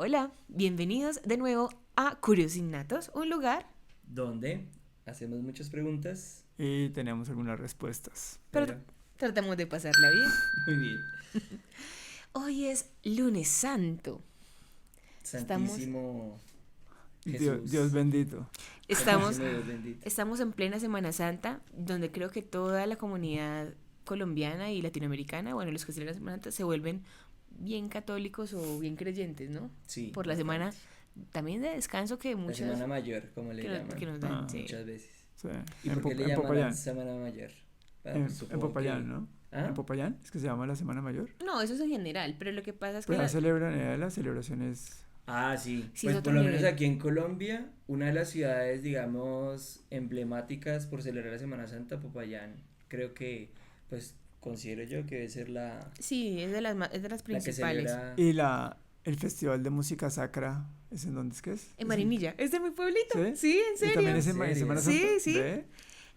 Hola, bienvenidos de nuevo a Curios Innatos, un lugar, donde hacemos muchas preguntas, Y tenemos algunas respuestas. pero pero tratamos de pasarla bien. muy bien. Hoy es lunes santo. Estamos, Santísimo Dios, Jesús, Dios bendito. estamos, Santísimo Dios bendito. estamos en plena Semana Santa, donde creo que toda la comunidad colombiana y latinoamericana, bueno, los que celebran Semana Santa se vuelven bien católicos o bien creyentes, ¿no? Sí, Por la bastante. semana también de descanso que La muchas Semana Mayor, como le llaman que nos dan. Ah. Sí. muchas veces. Sí. ¿Y En, por qué le en llaman la Popayán. Semana Mayor? En Supongo Popayán, que- ¿no? ¿Ah? En Popayán es que se llama la Semana Mayor. No, eso es en general, pero lo que pasa es que Pero la celebración es... Ah, sí. Sí, Pues es por otro lo menos nivel. aquí en Colombia, una de las ciudades, digamos, emblemáticas por celebrar la Semana Santa, Popayán, creo que, pues, considero yo que debe ser Sí, es de las la que principales. celebra. Y el Festival de Música Sacra, ¿es en dónde es que es? En Marinilla. ¿Es de mi pueblito? ¿Sí? Sí, en ¿Y también serio. es ¿En en serio? Semana Sí, Santa? sí. ¿Ve?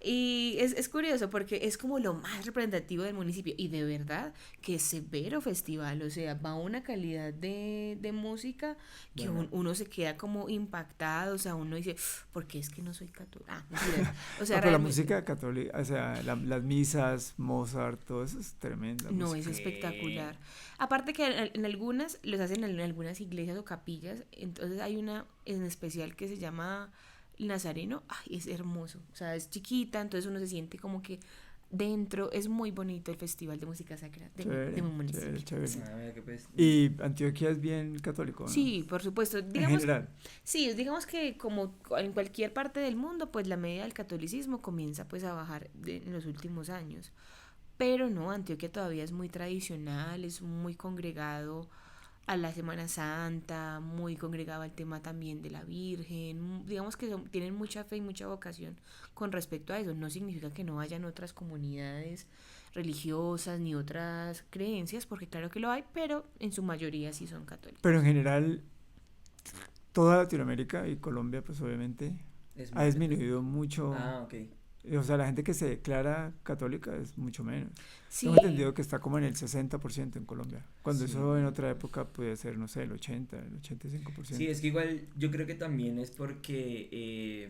Y es curioso porque es como lo más representativo del municipio. Y de verdad que es severo festival. O sea, va una calidad de música que Bueno. uno se queda como impactado. O sea, uno dice, ¿por qué es que no soy católico? Ah, mentira. O sea, No, pero la realmente música católica, o sea, las misas, Mozart, todo eso es tremenda no música. es espectacular. Aparte que en algunas, los hacen en algunas iglesias o capillas. Entonces hay una en especial que se llama Nazareno. Ay, es hermoso. O sea, es chiquita, entonces uno se siente como que dentro. Es muy bonito el Festival de Música Sacra de Chévere, mi municipio. chévere, chévere. Ah, mira que pues. Y Antioquia es bien católico, ¿no? Sí, por supuesto. En Digamos, general. sí, digamos que como en cualquier parte del mundo, pues la media del catolicismo comienza pues a bajar en los últimos años. Pero no, Antioquia todavía es muy tradicional, es muy congregado a la Semana Santa, muy congregado al tema también de la Virgen. Digamos que tienen mucha fe y mucha vocación con respecto a eso. No significa que no hayan otras comunidades religiosas ni otras creencias, porque claro que lo hay, pero en su mayoría sí son católicos. Pero en general, toda Latinoamérica y Colombia, pues obviamente, Es ha muy- disminuido mucho. Ah, ok. O sea, la gente que se declara católica es mucho menos. Sí, Tengo entendido que está como en el 60% en Colombia. Cuando Sí. eso en otra época podía ser, no sé, el 80, el 85%. Sí, es que igual yo creo que también es porque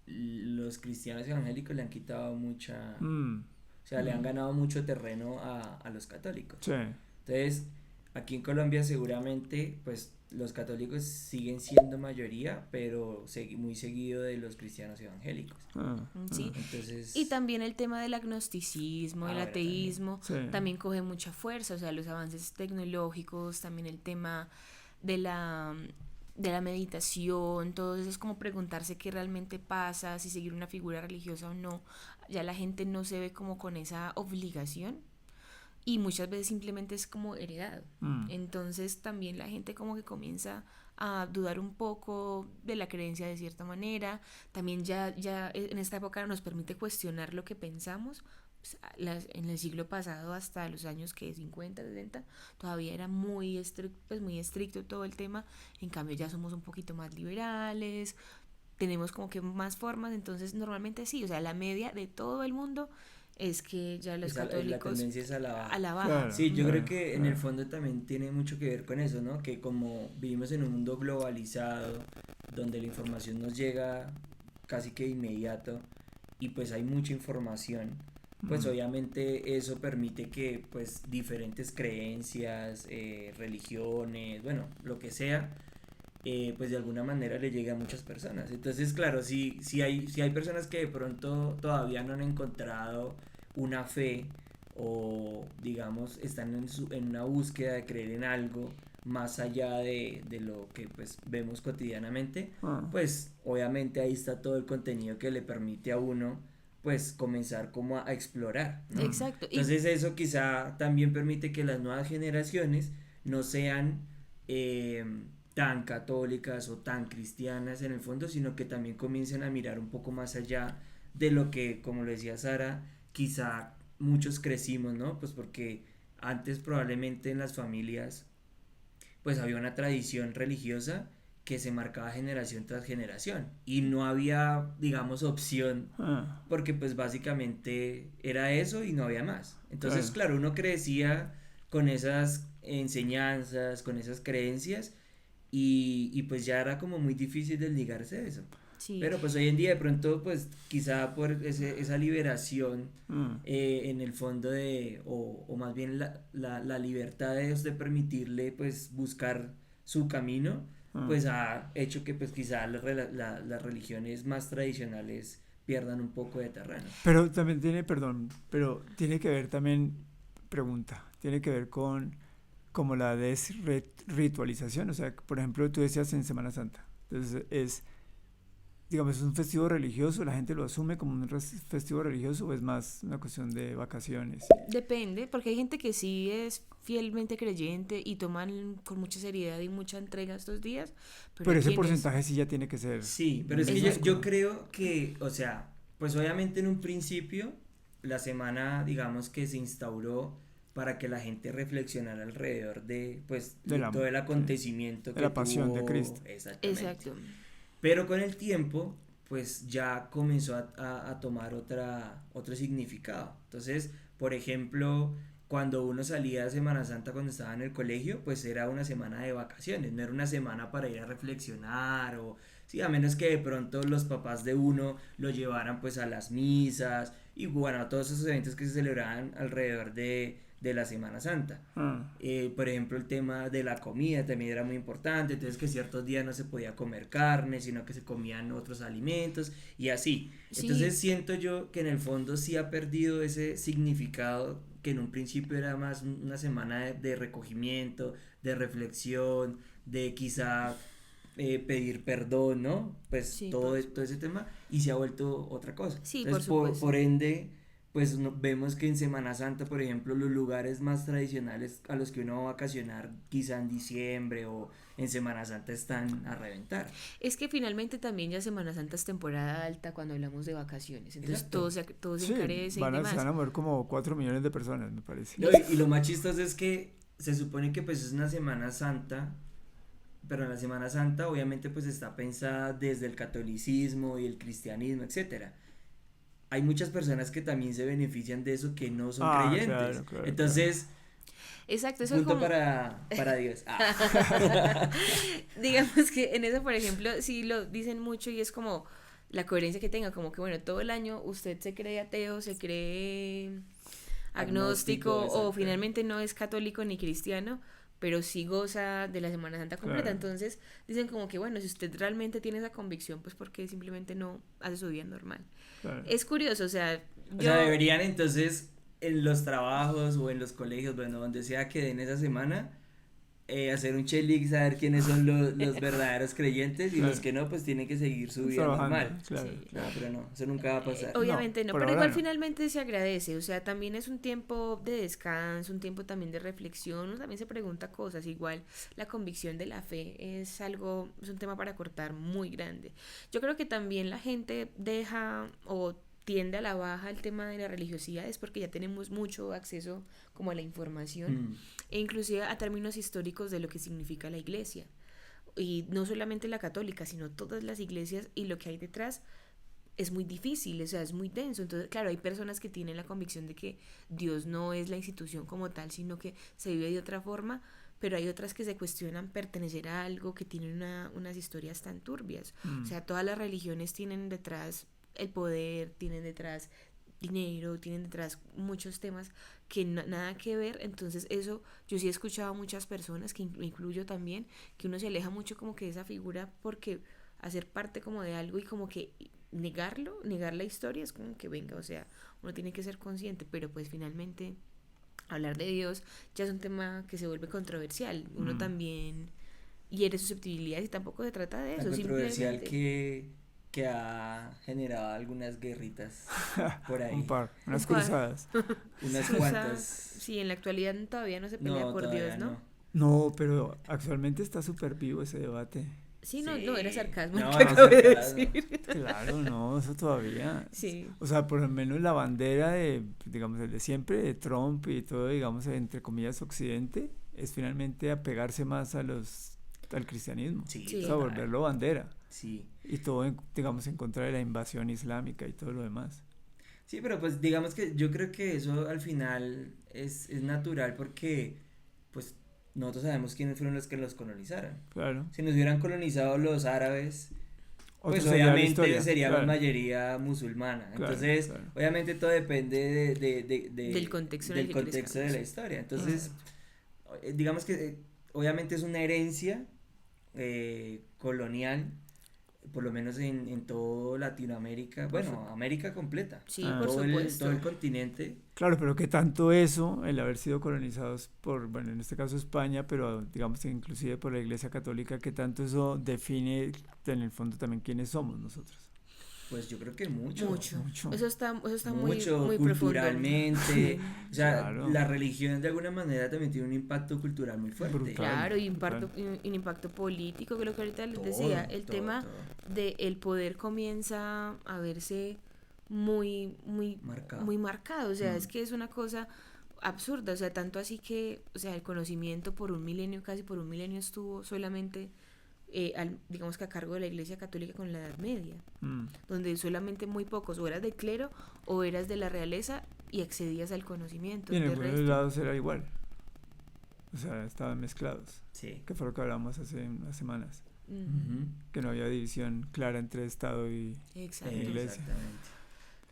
los cristianos evangélicos le han quitado mucha, Mm, o sea, le han ganado mucho terreno a los católicos. sí. Entonces, aquí en Colombia seguramente, pues los católicos siguen siendo mayoría, pero muy seguido de los cristianos evangélicos. sí. Entonces, Y también el tema del agnosticismo, el bueno, ateísmo, Sí. también coge mucha fuerza, o sea, los avances tecnológicos, también el tema de la meditación, todo eso es como preguntarse qué realmente pasa, si seguir una figura religiosa o no. Ya la gente no se ve como con esa obligación y muchas veces simplemente es como heredado. Mm. Entonces también la gente como que comienza a dudar un poco de la creencia de cierta manera. También ya en esta época nos permite cuestionar lo que pensamos. Pues, en el siglo pasado hasta los años que 50, 60, todavía era muy estricto todo el tema. En cambio ya somos un poquito más liberales, tenemos como que más formas, entonces normalmente sí, o sea, la media de todo el mundo es que ya los la católicos tendencia es a la baja. a la baja. Claro. Sí, yo creo Claro, que en el claro. fondo también tiene mucho que ver con eso, ¿no? Que como vivimos en un mundo globalizado, donde la información nos llega casi que de inmediato y pues hay mucha información, pues obviamente eso permite que pues diferentes creencias, religiones, bueno, lo que sea, pues de alguna manera le llegue a muchas personas. Entonces, claro, si hay personas que de pronto todavía no han encontrado una fe o digamos están en una búsqueda de creer en algo más allá de lo que pues vemos cotidianamente, Ah. pues obviamente ahí está todo el contenido que le permite a uno pues comenzar como a explorar, ¿no? Exacto. Entonces eso quizá también permite que las nuevas generaciones no sean tan católicas o tan cristianas en el fondo, sino que también comiencen a mirar un poco más allá de lo que, como lo decía Sara, quizá muchos crecimos, ¿no? Pues porque antes probablemente en las familias pues había una tradición religiosa que se marcaba generación tras generación y no había, digamos, opción Ah. porque pues básicamente era eso y no había más. Entonces, claro, uno crecía con esas enseñanzas, con esas creencias y pues ya era como muy difícil desligarse de eso. Sí, Pero pues hoy en día de pronto pues quizá por esa liberación en el fondo o más bien la libertad de Dios de permitirle pues buscar su camino, pues ha hecho que pues quizá las religiones más tradicionales pierdan un poco de terreno. Pero también tiene, perdón, pero tiene que ver también, pregunta, tiene que ver con como la desritualización, o sea, por ejemplo, tú decías en Semana Santa, entonces digamos, es un festivo religioso, la gente lo asume como un festivo religioso o es más una cuestión de vacaciones. depende, porque hay gente que sí es fielmente creyente y toman con mucha seriedad y mucha entrega estos días, pero Pero hay ese quienes... porcentaje sí ya tiene que ser Sí, pero es que Exacto. yo creo que, o sea, pues obviamente en un principio la semana, digamos que se instauró para que la gente reflexionara alrededor de, pues, de la, todo el sí, acontecimiento de que la pasión de tuvo, Cristo. exactamente. Exacto. Pero con el tiempo, pues ya comenzó a tomar otro significado. Entonces, por ejemplo, cuando uno salía de Semana Santa cuando estaba en el colegio, pues era una semana de vacaciones, no era una semana para ir a reflexionar o, sí, a menos que de pronto los papás de uno lo llevaran pues a las misas y bueno, a todos esos eventos que se celebraban alrededor de la Semana Santa. Ah, Por ejemplo, el tema de la comida también era muy importante, entonces que ciertos días no se podía comer carne, sino que se comían otros alimentos y así. Sí, Entonces siento yo que en el fondo sí ha perdido ese significado que en un principio era más una semana de recogimiento, de reflexión, de quizá pedir perdón, ¿no? Pues sí, todo ese tema y se ha vuelto otra cosa. sí, por Entonces, supuesto. por ende pues vemos que en Semana Santa, por ejemplo, los lugares más tradicionales a los que uno va a vacacionar, quizá en diciembre o en Semana Santa, están a reventar. Es que finalmente también ya Semana Santa es temporada alta cuando hablamos de vacaciones, entonces Exacto. todo se sí, encarece y se van demás. a mover como 4 millones de personas, me parece. No, y lo más chistoso es que se supone que pues es una Semana Santa, pero en la Semana Santa obviamente pues está pensada desde el catolicismo y el cristianismo, etcétera. Hay muchas personas que también se benefician de eso que no son Ah, creyentes. claro, claro, claro. Entonces, Exacto, eso es punto como, para Dios. Ah. digamos que en eso, por ejemplo, sí lo dicen mucho y es como la coherencia que tenga, como que bueno, todo el año usted se cree ateo, se cree Agnóstico, agnóstico o exacto. finalmente no es católico ni cristiano, pero sí goza de la Semana Santa completa. Claro, Entonces dicen como que bueno, si usted realmente tiene esa convicción, pues porque simplemente no hace su vida normal. claro. Es curioso, o sea, O sea, yo... deberían entonces en los trabajos o en los colegios, bueno, donde sea que den esa semana, hacer un check, saber quiénes son los verdaderos creyentes y los Claro. que no, pues tienen que seguir su vida Trabajando, normal. claro, Sí. No, claro. pero no, eso nunca va a pasar. No, Obviamente no, por pero ahora igual no. finalmente se agradece, o sea, también es un tiempo de descanso, un tiempo también de reflexión, uno también se pregunta cosas, igual la convicción de la fe es algo, es un tema para cortar muy grande. Yo creo que también la gente deja o tiende a la baja el tema de la religiosidad es porque ya tenemos mucho acceso como a la información Mm, e inclusive a términos históricos de lo que significa la iglesia. Y no solamente la católica, sino todas las iglesias y lo que hay detrás es muy difícil, o sea, es muy denso. Entonces, claro, hay personas que tienen la convicción de que Dios no es la institución como tal, sino que se vive de otra forma, pero hay otras que se cuestionan pertenecer a algo que tiene unas historias tan turbias. O Mm, sea, todas las religiones tienen detrás el poder, tienen detrás dinero, tienen detrás muchos temas que nada que ver. Entonces eso yo sí he escuchado a muchas personas, que incluyo también, que uno se aleja mucho como que de esa figura porque hacer parte como de algo y como que negarlo, negar la historia es como que venga, o sea, uno tiene que ser consciente, pero pues finalmente hablar de Dios ya es un tema que se vuelve controversial, uno mm. también hiere susceptibilidades y tampoco se trata de tan eso, controversial simplemente que ha generado algunas guerritas por Un ahí. par, un unas par, cruzadas. Unas cruzadas, cuantas. sí, en la actualidad todavía no se pelea No, por Dios, todavía ¿no? no. No, pero actualmente está súper vivo ese debate. Sí, no, no, era Sí. sarcasmo lo No, que no acabo de sarcasmo. decir. Claro, no, eso todavía. Sí, O sea, por lo menos la bandera de, digamos, el de siempre, de Trump y todo, digamos, entre comillas, Occidente, es finalmente apegarse más al cristianismo. Sí, sí. O sea, total. volverlo bandera. Sí. Y todo, digamos, en contra de la invasión islámica y todo lo demás. Sí, pero pues digamos que yo creo que eso al final es natural porque pues nosotros sabemos quiénes fueron los que los colonizaron. Claro. Si nos hubieran colonizado los árabes, Otra pues sería la obviamente historia, seríamos claro. mayoría musulmana. Claro, Entonces, claro. obviamente todo depende Del contexto en el del que contexto de la crezcamos. historia. Entonces, digamos que obviamente es una herencia colonial, por lo menos en todo Latinoamérica, bueno, América completa, Sí, Ah. por todo supuesto. el continente. Claro, pero que tanto eso, el haber sido colonizados por, bueno, en este caso España, pero digamos que inclusive por la Iglesia Católica, que tanto eso define en el fondo también quiénes somos nosotros. Pues yo creo que mucho. Mucho. Eso está Mucho, muy culturalmente, profundo. o sea, Claro. la religión de alguna manera también tiene un impacto cultural muy fuerte. Brutal. Claro, y Brutal. un impacto político, que es lo que ahorita les Todo, decía, el todo, tema todo. de el poder comienza a verse muy Marcado. muy marcado, o sea, Mm. es que es una cosa absurda, o sea, tanto así que, o sea, el conocimiento por un milenio, casi por un milenio estuvo solamente, digamos que a cargo de la Iglesia Católica con la Edad Media, Mm. donde solamente muy pocos, o eras del clero o eras de la realeza y accedías al conocimiento. Y en De algunos resto, lados era igual. O sea, estaban mezclados. Sí. Que fue lo que hablamos hace unas semanas. ujú, Ujú. Que no había división clara entre Estado y... exacto. Iglesia. Exactamente.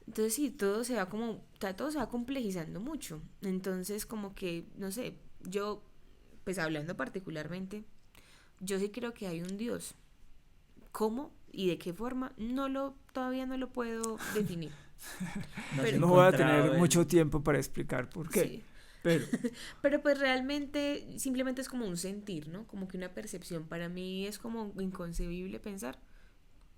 Entonces sí, todo se va como, todo se va complejizando mucho. Entonces como que, no sé, yo, pues hablando particularmente, yo sí creo que hay un Dios. ¿Cómo y de qué forma? Todavía no lo puedo definir. No Pero- has No voy a encontrado tener el- mucho tiempo para explicar por qué. Sí. Pero Pero pues realmente simplemente es como un sentir, ¿no? Como que una percepción. Para mí es como inconcebible pensar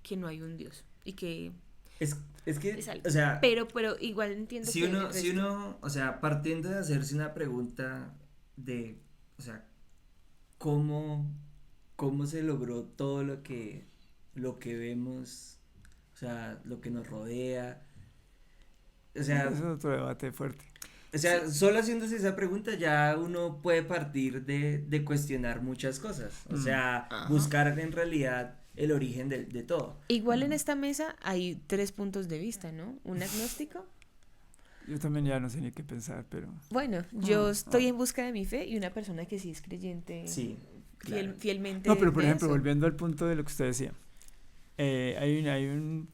que no hay un Dios y que Es que, es algo. o sea, Pero igual entiendo si que uno, el si resto- uno, o sea, partiendo de hacerse una pregunta de, o sea, cómo se logró todo lo que vemos, o sea, lo que nos rodea, o sea, eso es otro debate fuerte. solo haciéndose esa pregunta ya uno puede partir de cuestionar muchas cosas, o sea, Ajá. buscar en realidad el origen de todo. Igual en esta mesa hay 3 puntos de vista, ¿no? Un agnóstico. Yo también ya no sé ni qué pensar, pero... Bueno, yo Ah, estoy ah. en busca de mi fe y una persona que sí es creyente Sí, claro. fielmente. No, pero por de ejemplo, eso. volviendo al punto de lo que usted decía.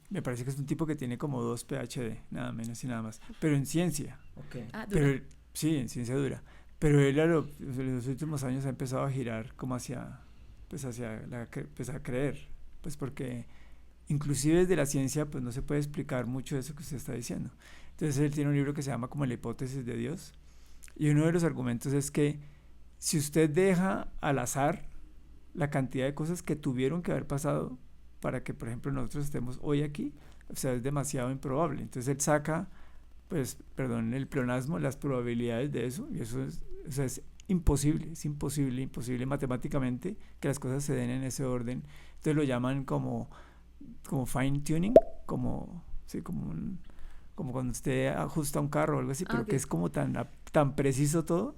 Me parece que es un tipo que tiene como 2 PhD, nada menos y nada más. Pero en ciencia. Ok. Ah, dura. Pero sí, en ciencia dura. Pero él en los últimos años ha empezado a girar como hacia pues a creer. Pues porque inclusive desde la ciencia pues no se puede explicar mucho de eso que usted está diciendo. Entonces él tiene un libro que se llama como La hipótesis de Dios. Y uno de los argumentos es que si usted deja al azar la cantidad de cosas que tuvieron que haber pasado para que, por ejemplo, nosotros estemos hoy aquí, o sea, es demasiado improbable. Entonces él saca, pues, perdón, el pleonasmo, las probabilidades de eso, y eso es, o sea, es imposible matemáticamente que las cosas se den en ese orden. Entonces lo llaman como fine tuning, sí, como cuando usted ajusta un carro o algo así, pero ok. que es como tan preciso todo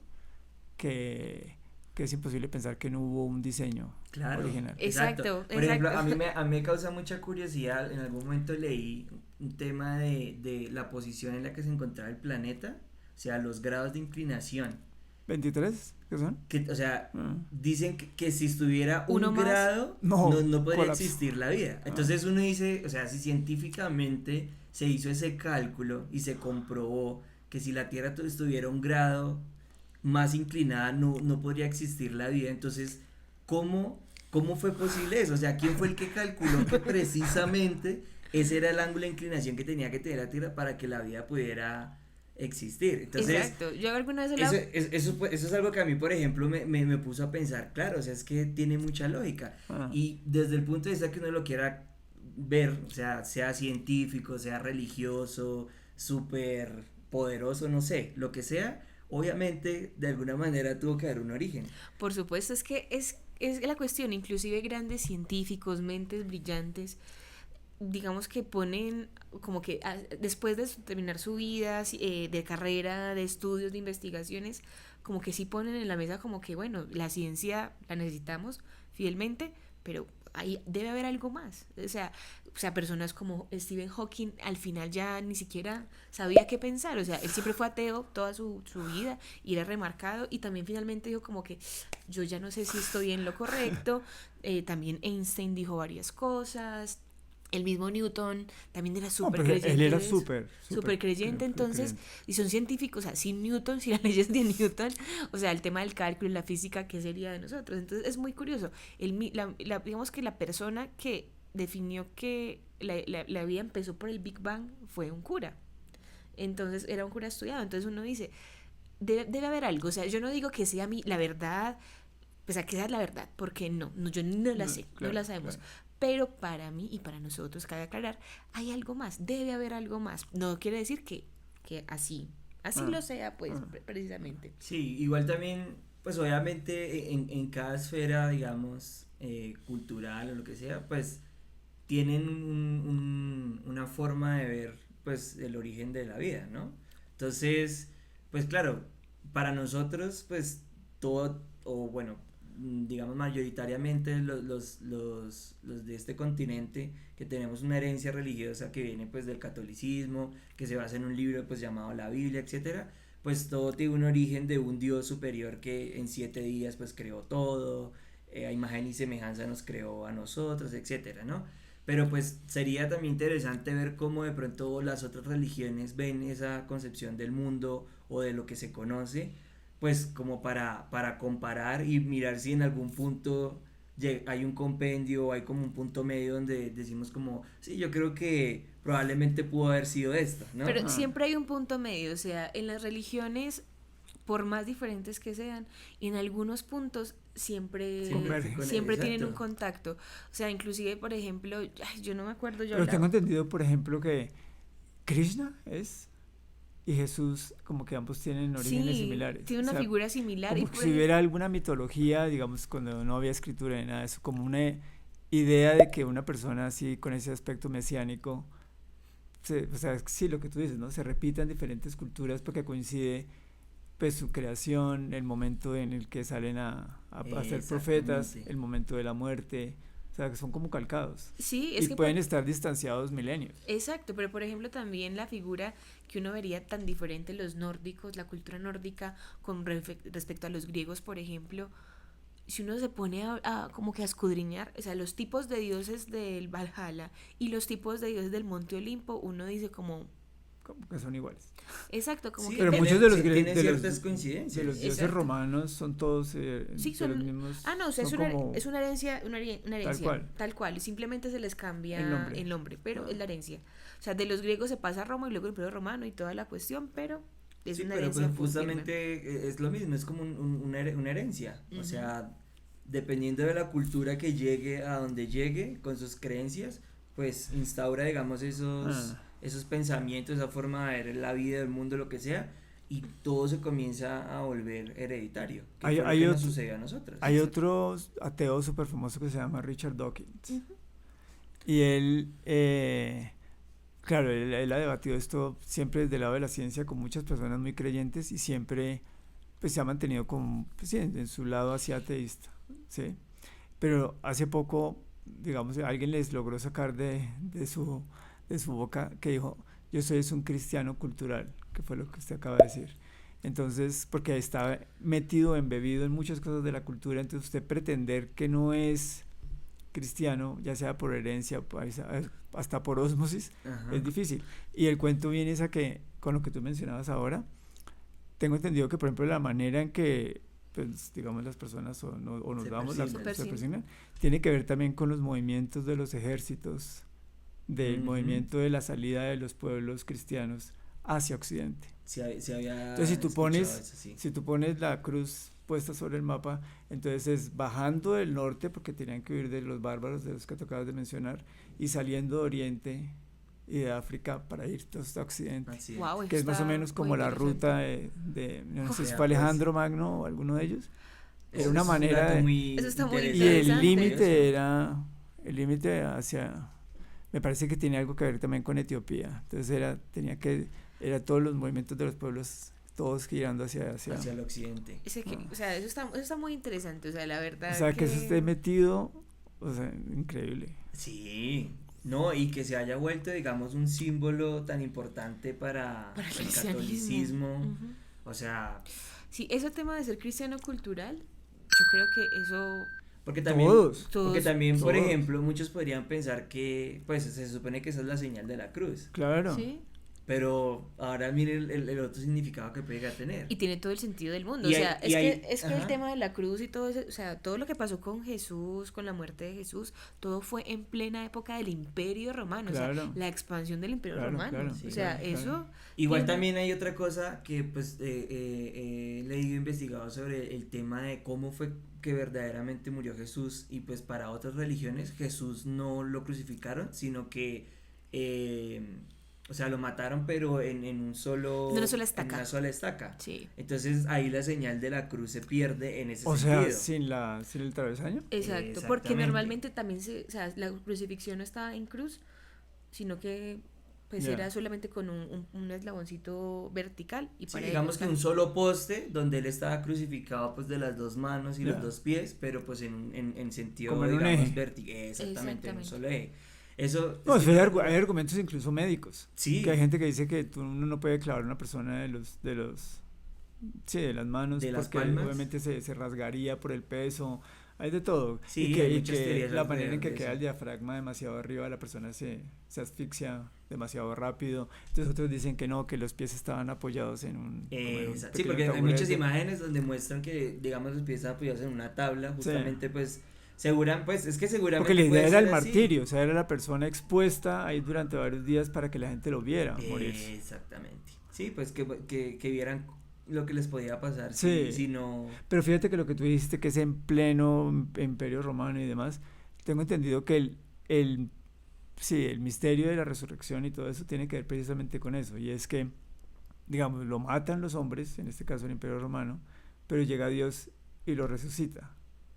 que es imposible pensar que no hubo un diseño Claro. original. Exacto, Por ejemplo, exacto. a mí me causa mucha curiosidad, en algún momento leí un tema de la posición en la que se encontraba el planeta, o sea, los grados de inclinación, ¿23? ¿Qué son? que, o sea, Ah. dicen que si estuviera Uno un más. grado, No, no podría colapso. existir la vida. Entonces uno dice, o sea, si científicamente se hizo ese cálculo y se comprobó que si la Tierra estuviera un grado más inclinada no podría existir la vida, entonces, ¿cómo fue posible eso? O sea, ¿quién fue el que calculó que precisamente ese era el ángulo de inclinación que tenía que tener la Tierra para que la vida pudiera existir? Entonces, Exacto. Yo alguna vez he hablado- eso es algo que a mí, por ejemplo, me puso a pensar, claro, o sea, es que tiene mucha lógica. Ah. Y desde el punto de vista que uno lo quiera ver, o sea científico, sea religioso, súper poderoso, no sé, lo que sea, obviamente de alguna manera tuvo que haber un origen. Por supuesto, es que es la cuestión, inclusive grandes científicos, mentes brillantes, digamos que ponen como que después de terminar su vida de carrera, de estudios, de investigaciones, como que sí ponen en la mesa como que, bueno, la ciencia la necesitamos fielmente, pero ahí debe haber algo más. O sea, personas como Stephen Hawking al final ya ni siquiera sabía qué pensar. O sea, él siempre fue ateo toda su vida y era remarcado. Y también finalmente dijo como que yo ya no sé si estoy en lo correcto. También Einstein dijo varias cosas. El mismo Newton también era súper creyente. Él era de eso, súper creyente, entonces, y son científicos, o sea, sin Newton, sin las leyes de Newton, o sea, el tema del cálculo y la física, ¿qué sería de nosotros? Entonces es muy curioso. Digamos que la persona que definió que la vida empezó por el Big Bang fue un cura. Entonces era un cura estudiado. Entonces uno dice, debe haber algo. O sea, yo no digo que sea la verdad, o sea, que sea la verdad, porque no yo no la sé, claro, no la sabemos. Claro. Pero para mí y para nosotros, cabe aclarar, hay algo más, debe haber algo más. No quiere decir que así lo sea, pues, precisamente. Sí, igual también, pues obviamente en cada esfera, digamos, cultural o lo que sea, pues tienen una forma de ver, pues, el origen de la vida, ¿no? Entonces, pues claro, para nosotros, pues, todo, o bueno, digamos mayoritariamente los de este continente, que tenemos una herencia religiosa que viene pues del catolicismo, que se basa en un libro pues llamado la Biblia, etcétera, pues todo tiene un origen de un Dios superior que en 7 días pues creó todo, a imagen y semejanza nos creó a nosotros, etcétera, ¿no? Pero pues sería también interesante ver cómo de pronto las otras religiones ven esa concepción del mundo o de lo que se conoce, pues como para comparar y mirar si en algún punto hay un compendio, hay como un punto medio donde decimos como, sí, yo creo que probablemente pudo haber sido esto, ¿no? Pero siempre hay un punto medio, o sea, en las religiones, por más diferentes que sean, en algunos puntos siempre tienen un contacto. O sea, inclusive, por ejemplo, yo no me acuerdo yo. Pero tengo entendido, por ejemplo, que Krishna y Jesús, como que ambos tienen orígenes similares. Tiene una figura similar. Como si hubiera alguna mitología, digamos, cuando no había escritura ni nada de eso, como una idea de que una persona así, con ese aspecto mesiánico, o sea, sí, lo que tú dices, ¿no? Se repita en diferentes culturas porque coincide, pues, su creación, el momento en el que salen a ser profetas, el momento de la muerte. O sea, que son como calcados. Sí, y que pueden estar distanciados milenios. Exacto, pero por ejemplo también la figura que uno vería tan diferente los nórdicos, la cultura nórdica con respecto a los griegos, por ejemplo, si uno se pone como que a escudriñar, o sea, los tipos de dioses del Valhalla y los tipos de dioses del Monte Olimpo, uno dice como que son iguales. Exacto, como sí, que pero muchos de los tienen ciertas coincidencias. De los dioses romanos son todos sí, son los mismos. No, o sea, es una herencia, tal cual, y simplemente se les cambia el nombre, pero es la herencia. O sea, de los griegos se pasa a Roma y luego el Imperio Romano y toda la cuestión, pero es una herencia. Pero pues justamente es lo mismo, es como una herencia. O sea, dependiendo de la cultura que llegue a donde llegue con sus creencias, pues instaura, digamos, esos pensamientos, esa forma de ver la vida, el mundo, lo que sea, y todo se comienza a volver hereditario, que fue lo que nos sucedió a nosotros. Hay otro ateo súper famoso que se llama Richard Dawkins, y él, claro, él ha debatido esto siempre desde el lado de la ciencia con muchas personas muy creyentes, y siempre pues se ha mantenido como, pues, sí, en su lado así ateísta, ¿sí? Pero hace poco, digamos, alguien les logró sacar de su boca que dijo, yo soy un cristiano cultural, que fue lo que usted acaba de decir. Entonces, porque está metido, embebido en muchas cosas de la cultura, entonces usted pretender que no es cristiano, ya sea por herencia, hasta por ósmosis, es difícil. Y el cuento viene a que, con lo que tú mencionabas ahora, tengo entendido que, por ejemplo, la manera en que, pues, digamos, las personas o nos damos la persiguen, tiene que ver también con los movimientos de los ejércitos, del movimiento de la salida de los pueblos cristianos hacia Occidente. Entonces, si tú pones la cruz puesta sobre el mapa, entonces es bajando del norte, porque tenían que huir de los bárbaros, de los que acabas de mencionar, y saliendo de Oriente y de África para ir hasta Occidente, que es más o menos como la ruta de no sé si fue Alejandro Magno o alguno de ellos. Era una manera eso está muy y el límite hacia, me parece que tiene algo que ver también con Etiopía. Entonces era todos los movimientos de los pueblos, todos girando hacia el occidente. O sea, eso está muy interesante, o sea, la verdad. O sea, que eso esté metido O sea, increíble. Sí, no, y que se haya vuelto, digamos, un símbolo tan importante para el el cristianismo. catolicismo. Ujú. O sea, Sí, ese tema de ser cristiano cultural, yo creo que eso porque también, Todos. porque todos, también, por Todos. ejemplo, muchos podrían pensar que, pues, se supone que esa es la señal de la cruz. Claro. ¿sí? Pero ahora mire el otro significado que puede llegar a tener. Y tiene todo el sentido del mundo. Y O sea, hay- y hay- es que el ajá. tema de la cruz y todo eso, o sea, todo lo que pasó con Jesús, con la muerte de Jesús, todo fue en plena época del Imperio Romano. O Claro. sea, la expansión del Imperio Claro, Romano. claro, O sea, claro, eso. claro. Igual tiene- también hay otra cosa que pues he leído e investigado sobre el tema de cómo fue que verdaderamente murió Jesús, y pues para otras religiones Jesús no lo crucificaron, sino que o sea, lo mataron pero en un solo, En una sola en estaca. una sola estaca. Sí. Entonces ahí la señal de la cruz se pierde en ese O sea, sentido. sin el travesaño. Exacto, porque Exactamente. normalmente también o sea, la crucifixión no estaba en cruz, sino que pues Ya. era solamente con un eslaboncito vertical y Sí, para digamos ellos que un también. solo poste donde él estaba crucificado pues de las dos manos y Ya. los dos pies, pero pues en sentido, Como en un digamos, eje. vertical. Exactamente, en un Exactamente. solo eje. Eso No, es eso que- hay argumentos incluso médicos. Sí, Que hay gente que dice que uno no puede clavar a una persona de las manos, De las porque palmas. obviamente se rasgaría por el peso. Hay de todo. Sí, y que, hay y muchas que teorías la manera en alrededor que de queda eso. el diafragma demasiado arriba, la persona se asfixia demasiado rápido. Entonces otros dicen que no, que los pies estaban apoyados en un, como en un sí, pequeño porque hay taburete. muchas imágenes donde muestran que, digamos, los pies apoyados en una tabla, justamente pues, es que seguramente Porque la idea puede era el ser así. martirio, o sea, era la persona expuesta ahí durante varios días para que la gente lo viera morirse. Exactamente. Sí, pues que vieran lo que les podía pasar Sí. si no... Pero fíjate que lo que tú dijiste, que es en pleno Imperio Romano y demás, tengo entendido que el misterio de la resurrección y todo eso tiene que ver precisamente con eso, y es que, digamos, lo matan los hombres, en este caso el Imperio Romano, pero llega Dios y lo resucita,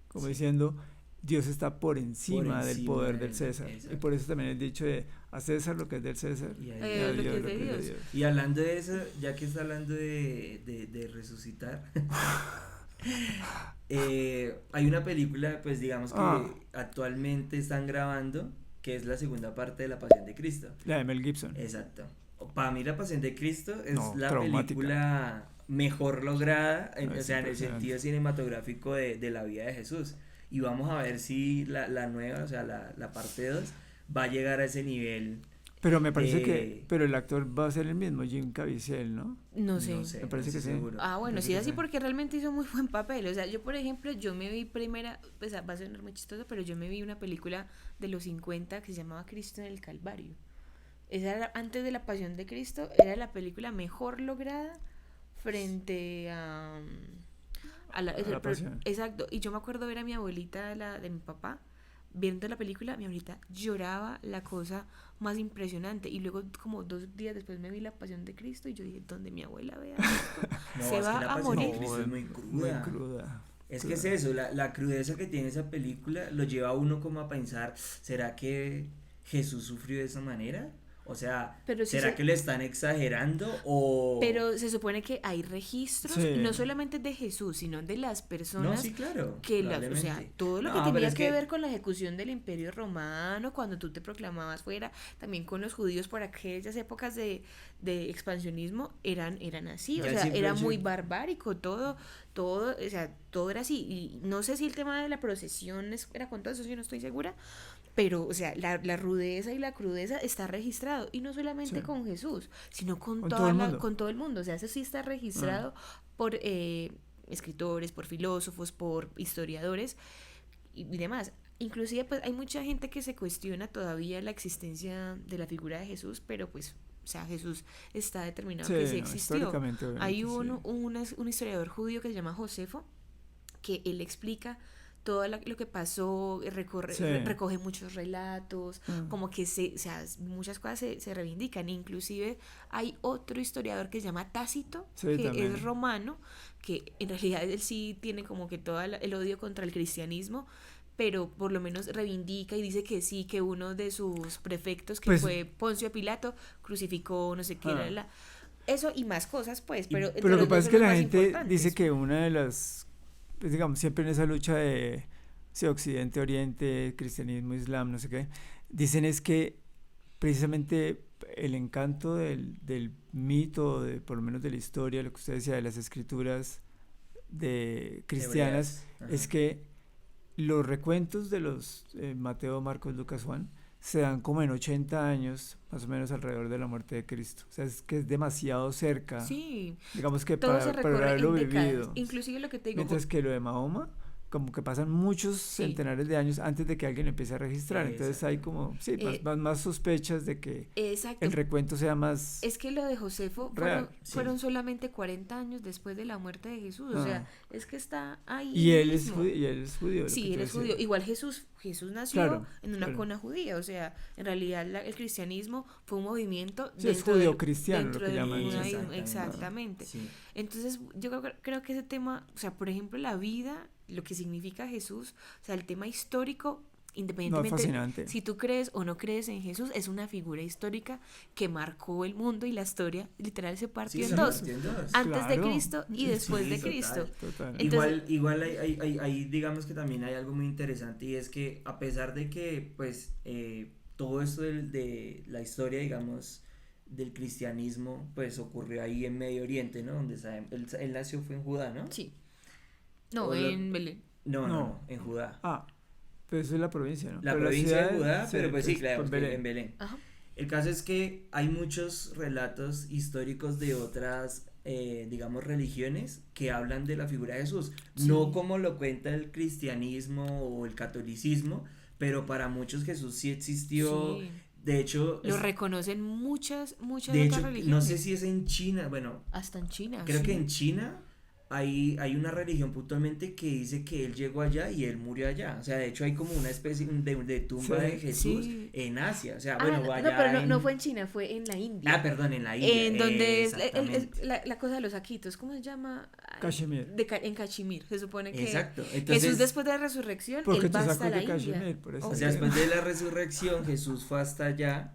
como Sí. diciendo, Dios está por encima del encima poder del del- César, y exacto. por eso también el dicho de a César lo que es del César, Y y ahí- a lo que Dios es de Dios. Y hablando de eso, ya que está hablando de resucitar, hay una película, pues digamos que actualmente están grabando, que es la segunda parte de La Pasión de Cristo. La de Mel Gibson. Exacto. Para mí La Pasión de Cristo es No, la traumática. película mejor lograda, No, o es sea, en el impresionante. sentido cinematográfico de la vida de Jesús. Y vamos a ver si la nueva, o sea, la parte 2, va a llegar a ese nivel. Pero me parece que pero el actor va a ser el mismo, Jim Caviezel, ¿no? No sé. Me parece no que estoy sí. seguro. Ah, bueno, Parece sí, que así sí. porque realmente hizo muy buen papel. O sea, yo, por ejemplo, yo me vi pues va a sonar muy chistoso, pero yo me vi una película de los 50 que se llamaba Cristo en el Calvario. Esa era, antes de La Pasión de Cristo, era la película mejor lograda frente a la Pasión. exacto. Y yo me acuerdo ver a mi abuelita, la de mi papá, viendo la película, mi abuelita lloraba la cosa más impresionante. Y luego, como 2 días después, me vi La Pasión de Cristo y yo dije, donde mi abuela vea esto, No, se es va que La a Pasión de morir. Cristo es muy cruda. Muy cruda. Es que es eso, la crudeza que tiene esa película lo lleva a uno como a pensar, ¿será que Jesús sufrió de esa manera? O sea, Pero sí ¿será se- que lo están exagerando o...? Pero se supone que hay registros, Sí. no solamente de Jesús, sino de las No, personas sí, claro. que o sea, probablemente. todo lo No, que pero tenía es que ver con la ejecución del Imperio Romano, cuando tú te proclamabas fuera, también con los judíos por aquellas épocas de expansionismo, eran así, o Ya el sea, simple era hecho- muy barbárico, todo, o sea, todo era así, y no sé si el tema de la procesión era con todo eso, yo no estoy segura, pero, o sea, la rudeza y la crudeza está registrado, y no solamente Sí. con Jesús, sino con Con toda todo el mundo. con todo el mundo, o sea, eso sí está registrado por escritores, por filósofos, por historiadores y demás. Inclusive, pues, hay mucha gente que se cuestiona todavía la existencia de la figura de Jesús, pero pues, o sea, Jesús está determinado que sí no, existió. históricamente, obviamente, Hay sí. un historiador judío que se llama Josefo, que él explica todo lo que pasó, Sí. recoge muchos relatos, como que o sea, muchas cosas se reivindican. Inclusive hay otro historiador que se llama Tácito, Sí, que también. es romano, que en realidad él sí tiene como que todo el odio contra el cristianismo, pero por lo menos reivindica y dice que sí, que uno de sus prefectos, que Pues- fue Poncio Pilato, crucificó no sé qué, Ah. eso y más cosas, pues, pero entre Pero lo que los dos pasa es son que los la más gente importantes. dice que una de las, pues digamos, siempre en esa lucha sí, Occidente, Oriente, cristianismo, Islam, no sé qué, dicen es que precisamente el encanto del mito, por lo menos de la historia, lo que usted decía, de las escrituras de cristianas, Hebreas. es Ajá. que los recuentos de los Mateo, Marcos, Lucas, Juan se dan como en 80 años, más o menos alrededor de la muerte de Cristo. O sea, es que es demasiado cerca, Sí, digamos que todo se para recorre haberlo en décadas. vivido. Inclusive lo que te digo, Mientras que lo de Mahoma, como que pasan muchos sí, centenares de años antes de que alguien empiece a registrar. Entonces hay Exactamente. como, sí, eh, más sospechas de que exacto. el recuento sea más Es que lo de Josefo real. fueron Sí. solamente 40 años después de la muerte de Jesús. O sea, Ah. es que está ahí Y él es mismo. judío, lo que Sí, tú él es decías. judío. Igual Jesús nació Claro, en una claro. cuna judía. O sea, en realidad el cristianismo fue un movimiento Sí, es dentro del, judío-cristiano lo dentro que del llaman ellos. judaísmo. Exactamente. Exactamente. Sí. Entonces, yo creo que ese tema, o sea, por ejemplo, la vida, lo que significa Jesús, o sea, el tema histórico, No, es independientemente fascinante. si tú crees o no crees en Jesús, es una figura histórica que marcó el mundo y la historia, literal, se partió Sí, en se dos, partió en dos. antes de Claro. Cristo y después Sí, de total. Cristo. Total. Entonces, Igual hay, digamos que también hay algo muy interesante y es que a pesar de que pues todo esto de la historia, digamos, del cristianismo, pues ocurrió ahí en Medio Oriente, ¿no? Donde él nació fue en Judá, ¿no? sí, no, O lo- en Belén. No. en Judá. Ah, pero eso es la provincia, ¿no? La Pero provincia de ciudad, Judá, pero pues sí, pues, claro, pues que Belén. en Belén. Ajá. El caso es que hay muchos relatos históricos de otras, digamos, religiones que hablan de la figura de Jesús. Sí. No como lo cuenta el cristianismo o el catolicismo, pero para muchos Jesús sí existió. Sí. De hecho, Lo reconocen muchas de otras hecho, religiones. no sé si es en China, bueno, Hasta en China. creo sí. que en China hay una religión puntualmente que dice que él llegó allá y él murió allá. O sea, de hecho hay como una especie de tumba Sí. de Jesús Sí. en Asia. O sea, Ah, bueno, no, allá pero no, en... no fue en China, fue en la India. Ah, perdón, en la India. En donde es Exactamente. la cosa de los saquitos, ¿cómo se llama? Ay, Cachemir. en Cachemir, se supone que Exacto. Jesús Entonces, después de la resurrección, Porque él tú va sacas hasta la de India. Cachemir, por eso. o Ok. sea, después de la resurrección, Jesús fue hasta allá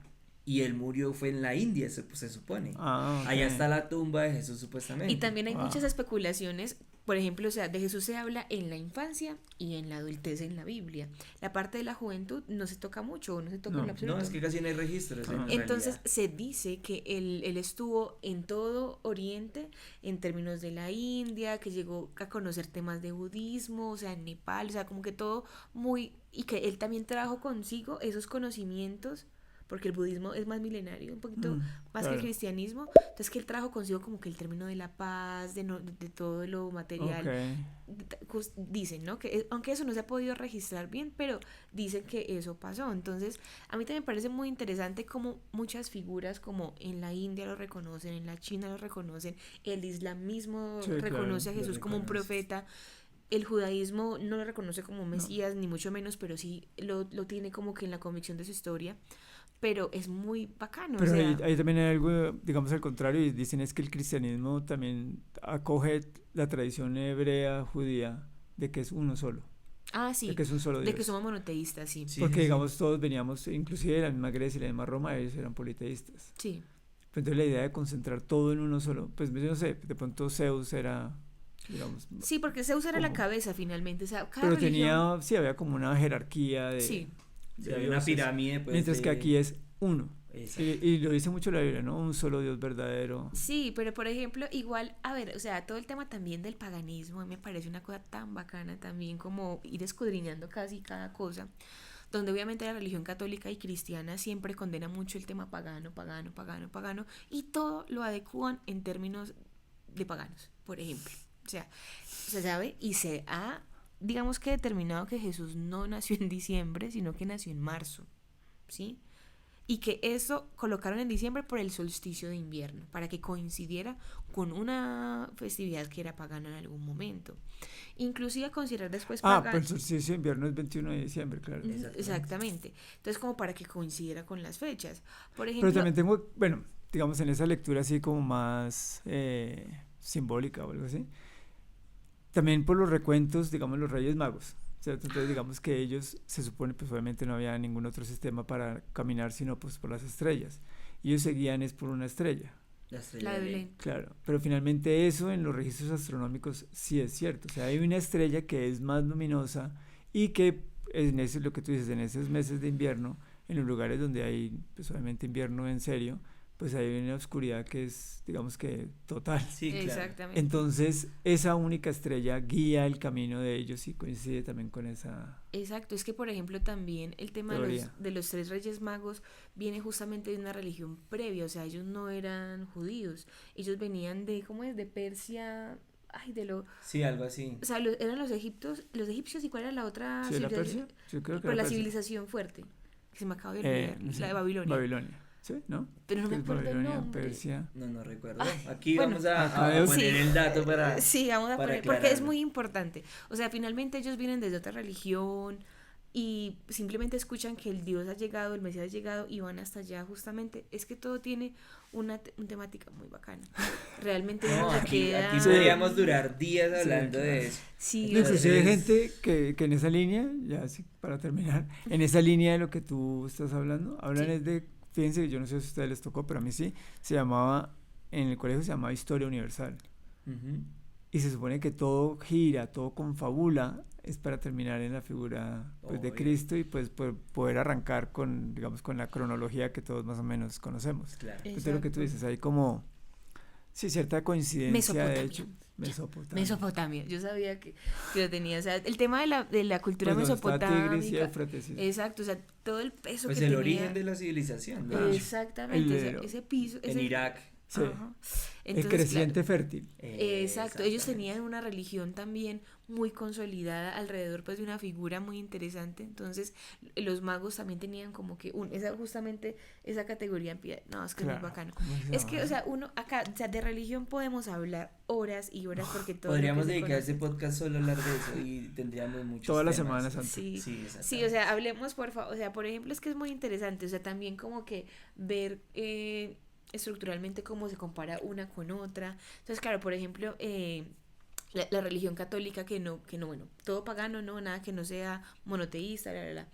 y él murió fue en la India, se supone. Ah, ok. Allá está la tumba de Jesús supuestamente. Y también hay Wow. muchas especulaciones, por ejemplo, o sea, de Jesús se habla en la infancia y en la adultez en la Biblia. La parte de la juventud no se toca mucho, o no se toca No. en lo absoluto. No, es que casi no hay registros. Ah. Entonces realidad. se dice que él estuvo en todo Oriente en términos de la India, que llegó a conocer temas de budismo, o sea, en Nepal, o sea, como que todo muy... Y que él también trajo consigo esos conocimientos, porque el budismo es más milenario, un poquito más que el claro. cristianismo, entonces que él trajo consigo como que el término de la paz, de todo lo material. Ok. Dicen, ¿no? Que aunque eso no se ha podido registrar bien, pero dicen que eso pasó. Entonces, a mí también me parece muy interesante como muchas figuras, como en la India lo reconocen, en la China lo reconocen, el Islam mismo Sí, reconoce claro, a Jesús lo como un reconoce. profeta. El judaísmo no lo reconoce como Mesías, ni mucho menos, pero sí lo tiene como que en la convicción de su historia. Pero es muy bacano. Pero o sea, ahí también hay algo, digamos, al contrario, y dicen es que el cristianismo también acoge la tradición hebrea, judía, de que es uno solo, sí, de que es un solo de Dios. que somos monoteístas, sí. Sí, Porque, sí, sí. digamos, todos veníamos, inclusive de la misma Grecia y la misma Roma, ellos eran politeístas. Sí. Pero entonces la idea de concentrar todo en uno solo, pues yo no sé, de pronto Zeus era, digamos, Sí, porque Zeus era la como- cabeza finalmente, o sea, cada pero religión... sí, había como una jerarquía de, Sí, Sí, de hay una dioses, pirámide, pues. mientras que aquí es uno. Exacto. Y lo dice mucho la Biblia, ¿no? Un solo Dios verdadero. sí, pero por ejemplo, igual, a ver, o sea, todo el tema también del paganismo, a mí me parece una cosa tan bacana también como ir escudriñando casi cada cosa, donde obviamente la religión católica y cristiana siempre condena mucho el tema pagano, y todo lo adecúan en términos de paganos, por ejemplo. O sea, se sabe y se ha, digamos que determinado que Jesús no nació en diciembre, sino que nació en marzo, ¿sí? Y que eso colocaron en diciembre por el solsticio de invierno, para que coincidiera con una festividad que era pagana en algún momento. Inclusive a considerar después Pues el pagano. solsticio de invierno es 21 de diciembre, claro. Exactamente. Entonces, como para que coincidiera con las fechas. Por Pero ejemplo, también tengo, bueno, digamos en esa lectura así como más simbólica o algo así, también por los recuentos, digamos, los Reyes Magos, ¿cierto? Entonces digamos que ellos, se supone, pues obviamente no había ningún otro sistema para caminar, sino pues por las estrellas. Y ellos seguían es por una estrella, La estrella la de de Belén. Belén. claro. Pero finalmente eso en los registros astronómicos sí es cierto. O sea, hay una estrella que es más luminosa y que en eso, lo que tú dices, en esos meses de invierno, en los lugares donde hay, pues obviamente invierno en serio, pues hay una oscuridad que es, digamos que total. Sí, claro. Exactamente. Entonces, esa única estrella guía el camino de ellos y coincide también con esa Exacto, es que por ejemplo también el tema teoría. de los tres reyes magos viene justamente de una religión previa, o sea, ellos no eran judíos, ellos venían de, ¿cómo es? De Persia, ay, de lo, Sí, algo así. o sea, eran los egipcios y cuál era la otra ¿Sí era civilización, Persia? Sí, creo que pero era la Persia. civilización fuerte, que se me acaba de olvidar, No sé, la de Babilonia, Babilonia. ¿Sí? ¿No? pero no Que me es acuerdo el Babilonia, nombre. Persia. No recuerdo. Ay, Aquí bueno. vamos a Acá poner Sí, el dato para, sí, vamos a para poner, porque es aclararlo. muy importante. O sea, finalmente ellos vienen desde otra religión y simplemente escuchan que el Dios ha llegado, el Mesías ha llegado y van hasta allá justamente. Es que todo tiene una temática muy bacana. Realmente No, uno se aquí queda... podríamos durar días Sí, hablando claro. de eso. Sí, No, o sea, inclusive hay Entonces, gente que en esa línea, ya así para terminar, en esa línea de lo que tú estás hablando, hablan sí. es de, fíjense que yo no sé si a ustedes les tocó, pero a mí sí, se llamaba, en el colegio se llamaba Historia Universal. ujú. Y se supone que todo gira, todo confabula, es para terminar en la figura pues, de Obvio. Cristo y pues poder arrancar con, digamos, con la cronología que todos más o menos conocemos. Claro. Entonces lo que tú Exacto. dices, hay como, sí, cierta coincidencia, de hecho, Mesopotamia. Mesopotamia, yo sabía que lo tenía, o sea, el tema de la cultura Pues donde está Tigris y mesopotámica, Éufrates. Sí. exacto, o sea, todo el peso Pues que el tenía, origen de la civilización, de Ah, hecho, exactamente, o sea, el- ese piso, en ese, Irak. Sí, ajá. el Entonces, creciente claro, fértil. exacto, ellos Exactamente. tenían una religión también muy consolidada alrededor pues de una figura muy interesante, entonces los magos también tenían como que justamente esa categoría en pie, no, es que es muy Claro. bacano. ¿Cómo se Es que, o llama? sea, uno acá, o sea, de religión podemos hablar horas y horas porque todo lo que Podríamos se dedicar este conoce. podcast solo a hablar de eso y tendríamos muchos Toda la temas. Semana Santa. Sí, Sí, sí, o exactamente. sea, hablemos por favor, o sea, por ejemplo, es que es muy interesante, o sea, también como que ver estructuralmente cómo se compara una con otra. Entonces, claro, por ejemplo, la religión católica que no, bueno, todo pagano, no, nada que no sea monoteísta, bla.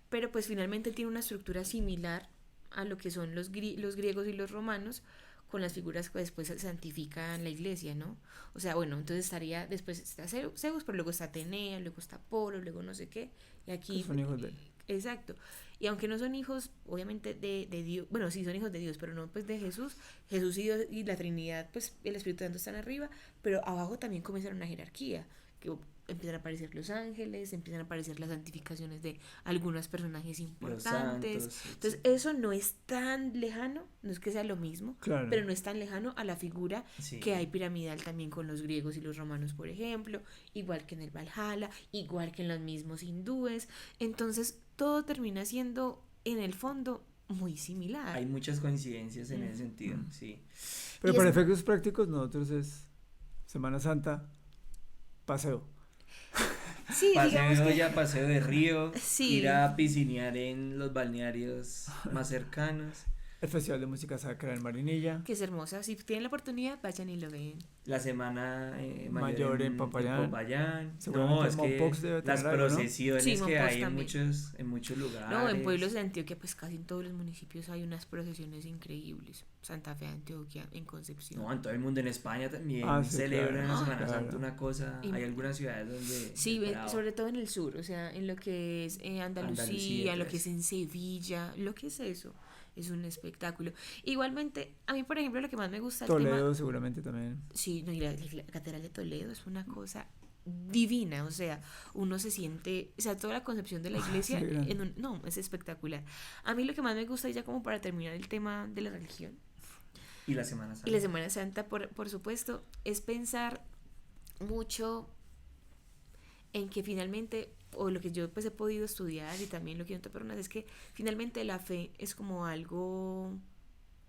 Pero pues finalmente tiene una estructura similar a lo que son los griegos y los romanos, con las figuras que después se santifican la iglesia, ¿no? O sea, bueno, entonces estaría, después está Zeus, pero luego está Atenea, luego está Apolo, luego no sé qué, y Que aquí, son hijos de él. exacto. Y aunque no son hijos, obviamente, de Dios, bueno, sí son hijos de Dios, pero no pues de Jesús, Jesús y Dios y la Trinidad, pues el Espíritu Santo están arriba, pero abajo también comienza una jerarquía, que empiezan a aparecer los ángeles, empiezan a aparecer las santificaciones de algunos personajes Los importantes. santos, Entonces, etc. eso no es tan lejano, no es que sea lo mismo, Claro. pero no es tan lejano a la figura Sí. que hay piramidal también con los griegos y los romanos, por ejemplo, igual que en el Valhalla, igual que en los mismos hindúes. Entonces, todo termina siendo, en el fondo, muy similar. Hay muchas coincidencias en ese sentido, Mm. sí. Pero Y para es- efectos prácticos, nosotros es Semana Santa, paseo. Sí, digamos Paseo que ya, paseo de río, sí. ir a piscinear en los balnearios más cercanos. El Festival de Música Sacra en Marinilla. que es hermosa. Si tienen la oportunidad, vayan y lo ven. La semana Mayor en Popayán. No, Seguramente es que Mompox debe las tener algo, ¿no? procesiones Sí, que Mompox hay también. en muchos lugares. No, en pueblos de Antioquia, pues casi en todos los municipios hay unas procesiones increíbles. Santa Fe, Antioquia, en Concepción. No, en todo el mundo, en España también Ah, sí, celebran claro. la Ah, Semana claro. Santa una cosa. Y- Hay algunas ciudades donde. Sí, bravo. sobre todo en el sur, o sea, en lo que es Andalucía, Andalucía, lo que pues. es en Sevilla, lo que es eso, es un espectáculo. Igualmente, a mí, por ejemplo, lo que más me gusta el tema, Toledo seguramente también. sí, no, y la Catedral de Toledo es una cosa divina, o sea, uno se siente, o sea, toda la concepción de la iglesia, Sí, grande. no, es espectacular. A mí lo que más me gusta, ya como para terminar el tema de la religión, Y la Semana Santa. y la Semana Santa, por supuesto, es pensar mucho en que finalmente, o lo que yo pues he podido estudiar y también lo que otras personas, es que finalmente la fe es como algo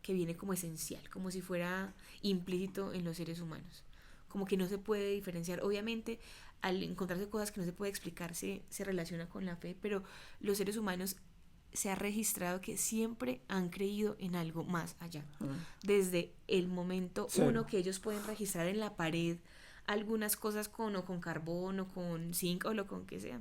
que viene como esencial, como si fuera implícito en los seres humanos, como que no se puede diferenciar. Obviamente, al encontrarse cosas que no se puede explicar, se relaciona con la fe, pero los seres humanos se ha registrado que siempre han creído en algo más allá. Ah. Desde el momento Sí. uno que ellos pueden registrar en la pared algunas cosas con carbón o con zinc o lo con que sea.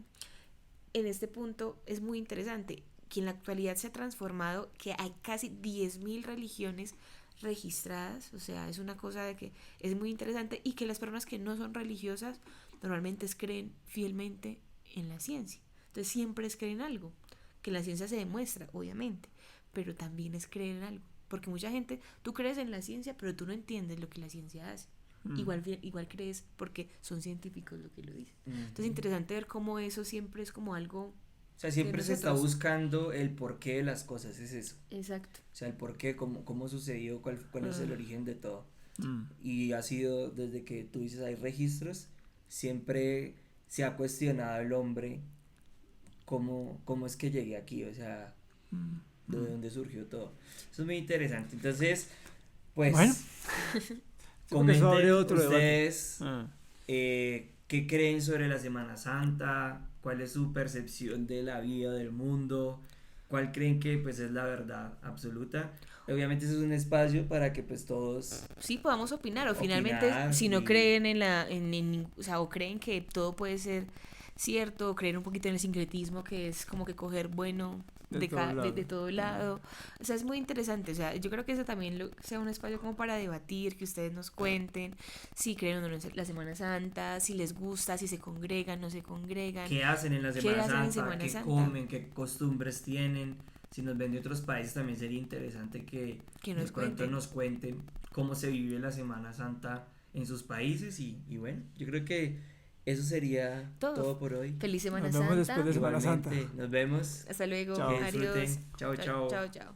En este punto es muy interesante que en la actualidad se ha transformado, que hay casi 10.000 religiones registradas, o sea, es una cosa de que es muy interesante, y que las personas que no son religiosas normalmente creen fielmente en la ciencia. Entonces siempre es creer en algo, que la ciencia se demuestra, obviamente, pero también es creer en algo, porque mucha gente, tú crees en la ciencia, pero tú no entiendes lo que la ciencia hace. Igual crees porque son científicos lo que lo dicen. Entonces es interesante ver cómo eso siempre es como algo. O sea, siempre se está buscando el porqué de las cosas, es eso. Exacto. O sea, el porqué, cómo sucedió, cuál es el origen de todo. Y ha sido, desde que tú dices hay registros, siempre se ha cuestionado el hombre cómo es que llegué aquí, o sea, de dónde surgió todo. Eso es muy interesante. Entonces, pues, bueno, comenten otro ustedes qué creen sobre la Semana Santa, cuál es su percepción de la vida, del mundo, cuál creen que pues es la verdad absoluta. Obviamente eso es un espacio para que pues todos sí podamos opinar, o finalmente si no creen o sea, o creen que todo puede ser cierto, o creen un poquito en el sincretismo, que es como que coger bueno de todo lado. O sea, es muy interesante. O sea, yo creo que eso también sea un espacio como para debatir, que ustedes nos cuenten si creen o no en la Semana Santa, si les gusta, si se congregan, no se congregan. ¿Qué hacen en la Semana Santa? ¿Qué comen? ¿Qué costumbres tienen? Si nos ven de otros países también sería interesante que de pronto nos cuenten cómo se vive la Semana Santa en sus países y bueno, yo creo que eso sería todo por hoy. Feliz Semana Santa. Nos vemos Santa. después de Semana Santa. Nos vemos. Hasta luego. Chao. Adiós. Chao, chao. Chao, chao.